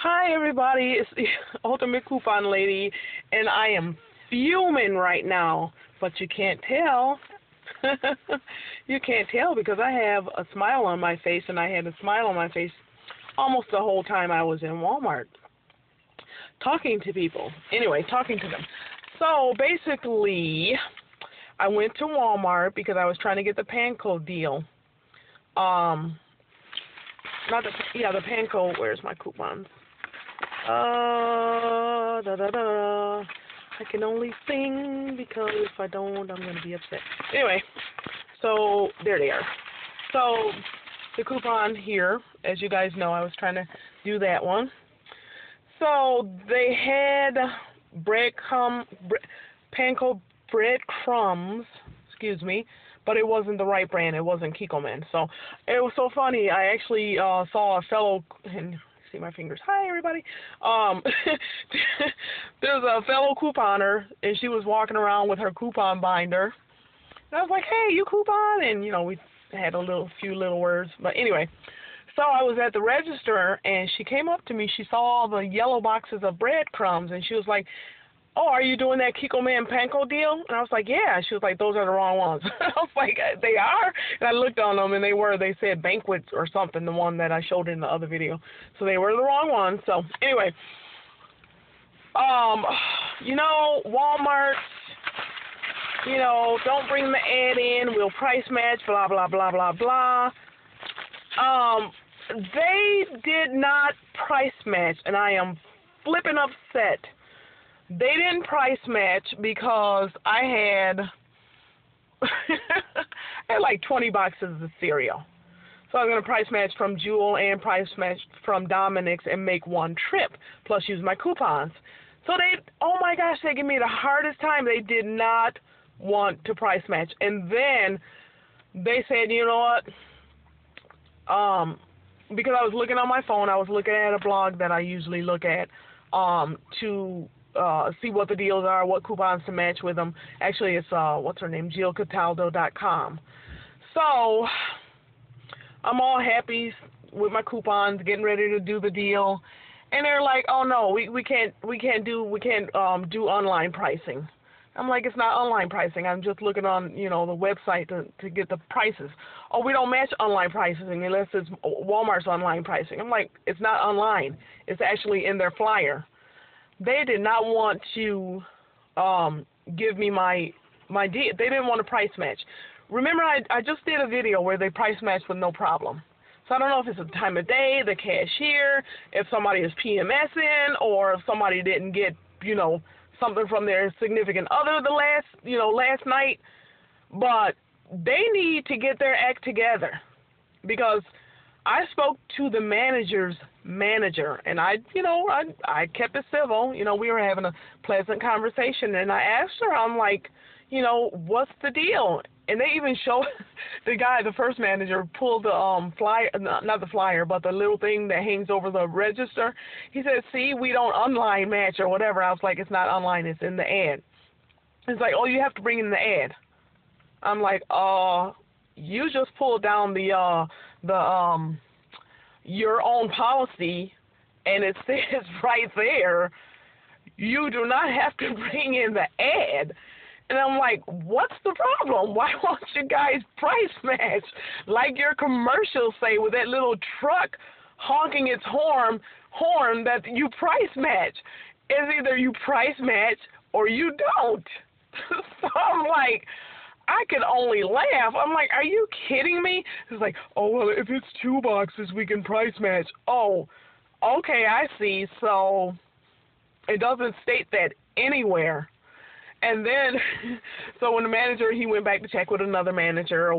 Hi everybody, it's the Ultimate Coupon Lady, and I am fuming right now, but you can't tell. You can't tell because I have a smile on my face, and I had a smile on my face almost the whole time I was in Walmart talking to people. Anyway, talking to them. So basically, I went to Walmart because I was trying to get the Panko deal. The Panko, where's my coupons? I can only sing because if I don't, I'm going to be upset. Anyway, so there they are. So the coupon here, as you guys know, I was trying to do that one. So they had Panko breadcrumbs, but it wasn't the right brand. It wasn't Kikkoman. So it was so funny. I actually saw a fellow, and see my fingers. Hi, everybody. There's a fellow couponer, and she was walking around with her coupon binder. And I was like, hey, you coupon? And, you know, we had a few little words. But anyway, so I was at the register, and she came up to me. She saw all the yellow boxes of breadcrumbs, and she was like, oh, are you doing that Kikkoman Panko deal? And I was like, yeah. She was like, those are the wrong ones. I was like, they are? And I looked on them, and they said Banquets or something, the one that I showed in the other video. So they were the wrong ones. So anyway, you know, Walmart, you know, don't bring the ad in, we'll price match, blah, blah, blah, blah, blah. They did not price match, and I am flipping upset. They didn't price match because I had like 20 boxes of cereal. So I was going to price match from Jewel and price match from Dominic's and make one trip, plus use my coupons. So oh my gosh, they gave me the hardest time. They did not want to price match. And then they said, you know what, because I was looking on my phone, I was looking at a blog that I usually look at to see what the deals are, what coupons to match with them. Actually, it's, what's her name, JillCataldo.com. So I'm all happy with my coupons, getting ready to do the deal. And they're like, oh, no, we can't do online pricing. I'm like, it's not online pricing. I'm just looking on, you know, the website to get the prices. Oh, we don't match online pricing unless it's Walmart's online pricing. I'm like, it's not online. It's actually in their flyer. They did not want to give me my deal. They didn't want to price match. Remember, I just did a video where they price matched with no problem. So I don't know if it's the time of day, the cashier, if somebody is PMSing, or if somebody didn't get, you know, something from their significant other last night. But they need to get their act together, because I spoke to the manager's manager, and I kept it civil. You know, we were having a pleasant conversation, and I asked her, I'm like, you know, what's the deal? And they even showed the first manager pulled the flyer, not the flyer, but the little thing that hangs over the register. He said, see, we don't online match or whatever. I was like, it's not online, it's in the ad. It's like, oh, you have to bring in the ad. I'm like, you just pulled down your own policy, and it says right there, you do not have to bring in the ad. And I'm like, what's the problem? Why won't you guys price match like your commercials say, with that little truck honking its horn that you price match? It's either you price match or you don't. So I'm like, I could only laugh. I'm like, are you kidding me? It's like, oh, well, if it's 2 boxes, we can price match. Oh, okay, I see. So it doesn't state that anywhere. And then, so when the manager, he went back to check with another manager